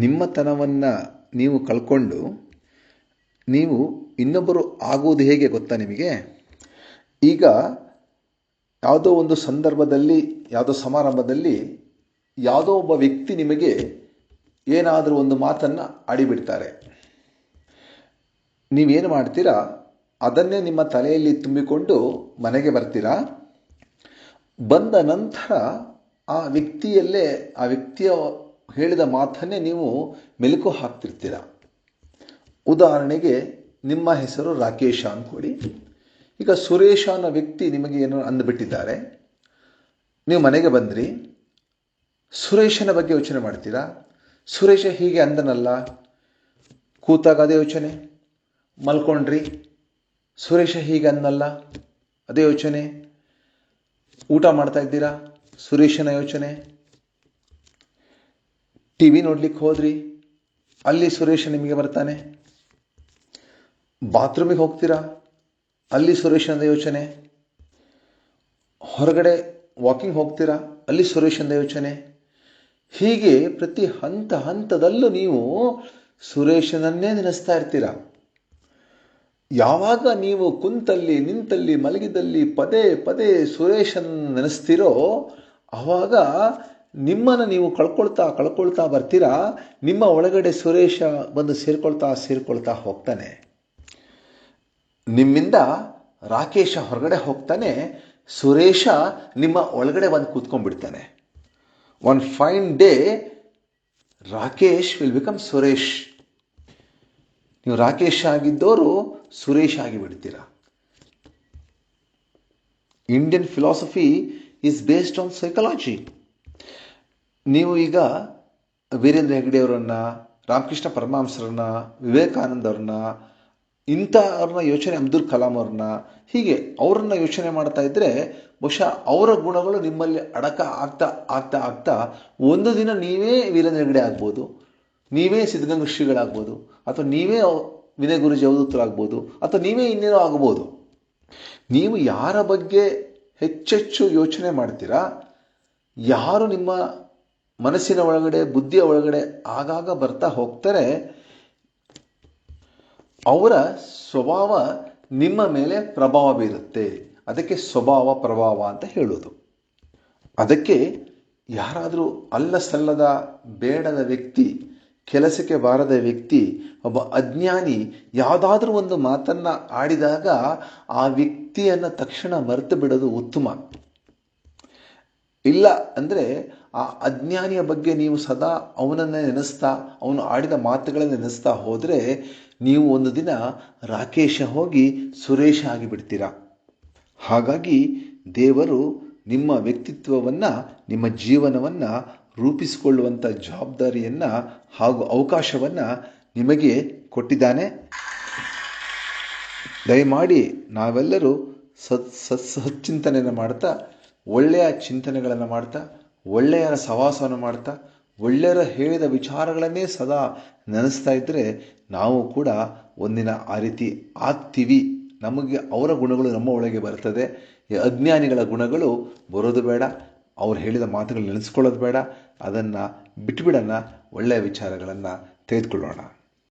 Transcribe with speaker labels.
Speaker 1: ನಿಮ್ಮತನವನ್ನು ನೀವು ಕಳ್ಕೊಂಡು ನೀವು ಇನ್ನೊಬ್ಬರು ಆಗುವುದು ಹೇಗೆ ಗೊತ್ತಾ ನಿಮಗೆ? ಈಗ ಯಾವುದೋ ಒಂದು ಸಂದರ್ಭದಲ್ಲಿ, ಯಾವುದೋ ಸಮಾರಂಭದಲ್ಲಿ ಯಾವುದೋ ಒಬ್ಬ ವ್ಯಕ್ತಿ ನಿಮಗೆ ಏನಾದರೂ ಒಂದು ಮಾತನ್ನು ಆಡಿಬಿಡ್ತಾರೆ. ನೀವೇನು ಮಾಡ್ತೀರಾ? ಅದನ್ನೇ ನಿಮ್ಮ ತಲೆಯಲ್ಲಿ ತುಂಬಿಕೊಂಡು ಮನೆಗೆ ಬರ್ತೀರಾ. ಬಂದ ನಂತರ ಆ ವ್ಯಕ್ತಿಯ ಹೇಳಿದ ಮಾತನ್ನೇ ನೀವು ಮೆಲುಕು ಹಾಕ್ತಿರ್ತೀರ. ಉದಾಹರಣೆಗೆ ನಿಮ್ಮ ಹೆಸರು ರಾಕೇಶ ಅಂದ್ಕೊಡಿ. ಈಗ ಸುರೇಶ ಅನ್ನೋ ವ್ಯಕ್ತಿ ನಿಮಗೆ ಏನೋ ಅಂದುಬಿಟ್ಟಿದ್ದಾರೆ. ನೀವು ಮನೆಗೆ ಬಂದ್ರಿ, ಸುರೇಶನ ಬಗ್ಗೆ ಯೋಚನೆ ಮಾಡ್ತೀರಾ. ಸುರೇಶ ಹೀಗೆ ಅಂದನಲ್ಲ, ಕೂತಾಗ ಅದೇ ಯೋಚನೆ. ಮಲ್ಕೊಂಡ್ರಿ, ಸುರೇಶ ಹೀಗೆ ಅಂದನಲ್ಲ, ಅದೇ ಯೋಚನೆ. ಊಟ ಮಾಡ್ತಾ ಇದ್ದೀರಾ, ಸುರೇಶನ ಯೋಚನೆ. ಟಿವಿ ನೋಡ್ಲಿಕ್ಕೆ ಹೋದ್ರಿ, ಅಲ್ಲಿ ಸುರೇಶ ನಿಮಗೆ ಬರ್ತಾನೆ. ಬಾತ್ರೂಮಿಗೆ ಹೋಗ್ತೀರಾ, ಅಲ್ಲಿ ಸುರೇಶನ ಯೋಚನೆ. ಹೊರಗಡೆ ವಾಕಿಂಗ್ ಹೋಗ್ತೀರಾ, ಅಲ್ಲಿ ಸುರೇಶನ ಯೋಚನೆ. ಹೀಗೆ ಪ್ರತಿ ಹಂತದಲ್ಲೂ ನೀವು ಸುರೇಶನನ್ನೇ ನೆನೆಸ್ತಾ ಇರ್ತೀರ. ಯಾವಾಗ ನೀವು ಕುಂತಲ್ಲಿ, ನಿಂತಲ್ಲಿ, ಮಲಗಿದಲ್ಲಿ ಪದೇ ಪದೇ ಸುರೇಶನ್ ನೆನೆಸ್ತೀರೋ ಆವಾಗ ನಿಮ್ಮನ್ನು ನೀವು ಕಳ್ಕೊಳ್ತಾ ಬರ್ತೀರಾ. ನಿಮ್ಮ ಒಳಗಡೆ ಸುರೇಶ ಬಂದು ಸೇರ್ಕೊಳ್ತಾ ಹೋಗ್ತಾನೆ. ನಿಮ್ಮಿಂದ ರಾಕೇಶ ಹೊರಗಡೆ ಹೋಗ್ತಾನೆ, ಸುರೇಶ ನಿಮ್ಮ ಒಳಗಡೆ ಬಂದು ಕೂತ್ಕೊಂಡ್ಬಿಡ್ತಾನೆ. One fine day Rakesh will become Suresh. ನೀವು ರಾಕೇಶ್ ಆಗಿದ್ದವರು ಸುರೇಶ್ ಆಗಿಬಿಡ್ತೀರ. Indian philosophy is based on psychology. ನೀವು ಈಗ ವೀರೇಂದ್ರ ಹೆಗ್ಗಡೆಯವರನ್ನ, ರಾಮಕೃಷ್ಣ ಪರಮಹಂಸರನ್ನ, ವಿವೇಕಾನಂದವ್ರನ್ನ, ಇಂಥವ್ರನ್ನ ಯೋಚನೆ, ಅಬ್ದುಲ್ ಕಲಾಂ ಅವ್ರನ್ನ, ಹೀಗೆ ಅವರನ್ನ ಯೋಚನೆ ಮಾಡ್ತಾ ಇದ್ರೆ ಬಹುಶಃ ಅವರ ಗುಣಗಳು ನಿಮ್ಮಲ್ಲಿ ಅಡಕ ಆಗ್ತಾ ಒಂದು ದಿನ ನೀವೇ ವೀರೇಂದ್ರ ಹೆಗ್ಗಡೆ ಆಗ್ಬೋದು, ನೀವೇ ಸಿದ್ಧಗಂಗಾ ಶ್ರೀಗಳಾಗ್ಬೋದು, ಅಥವಾ ನೀವೇ ವಿನಯ ಗುರೂಜಿ ಅವಧೂತರಾಗ್ಬೋದು, ಅಥವಾ ನೀವೇ ಇನ್ನೇನೋ ಆಗ್ಬೋದು. ನೀವು ಯಾರ ಬಗ್ಗೆ ಹೆಚ್ಚೆಚ್ಚು ಯೋಚನೆ ಮಾಡ್ತೀರಾ, ಯಾರು ನಿಮ್ಮ ಮನಸ್ಸಿನ ಒಳಗಡೆ, ಬುದ್ಧಿಯ ಒಳಗಡೆ ಆಗಾಗ ಬರ್ತಾ ಹೋಗ್ತಾರೆ, ಅವರ ಸ್ವಭಾವ ನಿಮ್ಮ ಮೇಲೆ ಪ್ರಭಾವ ಬೀರುತ್ತೆ. ಅದಕ್ಕೆ ಸ್ವಭಾವ ಪ್ರಭಾವ ಅಂತ ಹೇಳೋದು. ಅದಕ್ಕೆ ಯಾರಾದರೂ ಅಲ್ಲ ಸಲ್ಲದ ಬೇಡದ ವ್ಯಕ್ತಿ, ಕೆಲಸಕ್ಕೆ ಬಾರದ ವ್ಯಕ್ತಿ, ಒಬ್ಬ ಅಜ್ಞಾನಿ ಯಾವುದಾದ್ರೂ ಒಂದು ಮಾತನ್ನು ಆಡಿದಾಗ ಆ ವ್ಯಕ್ತಿಯನ್ನು ತಕ್ಷಣ ಮರೆತು ಬಿಡೋದು ಉತ್ತಮ. ಇಲ್ಲ ಅಂದರೆ ಆ ಅಜ್ಞಾನಿಯ ಬಗ್ಗೆ ನೀವು ಸದಾ ಅವನನ್ನೇ ನೆನೆಸ್ತಾ, ಅವನು ಆಡಿದ ಮಾತುಗಳನ್ನು ನೆನೆಸ್ತಾ ಹೋದರೆ ನೀವು ಒಂದು ದಿನ ರಾಕೇಶ ಹೋಗಿ ಸುರೇಶ ಆಗಿಬಿಡ್ತೀರ. ಹಾಗಾಗಿ ದೇವರು ನಿಮ್ಮ ವ್ಯಕ್ತಿತ್ವವನ್ನು, ನಿಮ್ಮ ಜೀವನವನ್ನು ರೂಪಿಸಿಕೊಳ್ಳುವಂಥ ಜವಾಬ್ದಾರಿಯನ್ನು ಹಾಗೂ ಅವಕಾಶವನ್ನು ನಿಮಗೆ ಕೊಟ್ಟಿದ್ದಾನೆ. ದಯಮಾಡಿ ನಾವೆಲ್ಲರೂ ಸಚ್ಚಿಂತನೆಯನ್ನು ಮಾಡ್ತಾ, ಒಳ್ಳೆಯ ಚಿಂತನೆಗಳನ್ನು ಮಾಡ್ತಾ, ಒಳ್ಳೆಯರ ಸಹವಾಸವನ್ನು ಮಾಡ್ತಾ, ಒಳ್ಳೆಯರ ಹೇಳಿದ ವಿಚಾರಗಳನ್ನೇ ಸದಾ ನೆನೆಸ್ತಾ ಇದ್ದರೆ ನಾವು ಕೂಡ ಒಂದಿನ ಆ ರೀತಿ ಆಗ್ತೀವಿ. ನಮಗೆ ಅವರ ಗುಣಗಳು ನಮ್ಮ ಒಳಗೆ ಬರ್ತದೆ. ಈ ಅಜ್ಞಾನಿಗಳ ಗುಣಗಳು ಬರೋದು ಬೇಡ, ಅವ್ರು ಹೇಳಿದ ಮಾತುಗಳು ನೆನೆಸ್ಕೊಳ್ಳೋದು ಬೇಡ. ಅದನ್ನು ಬಿಟ್ಟುಬಿಡೋಣ, ಒಳ್ಳೆಯ ವಿಚಾರಗಳನ್ನು ತೆಗೆದುಕೊಳ್ಳೋಣ.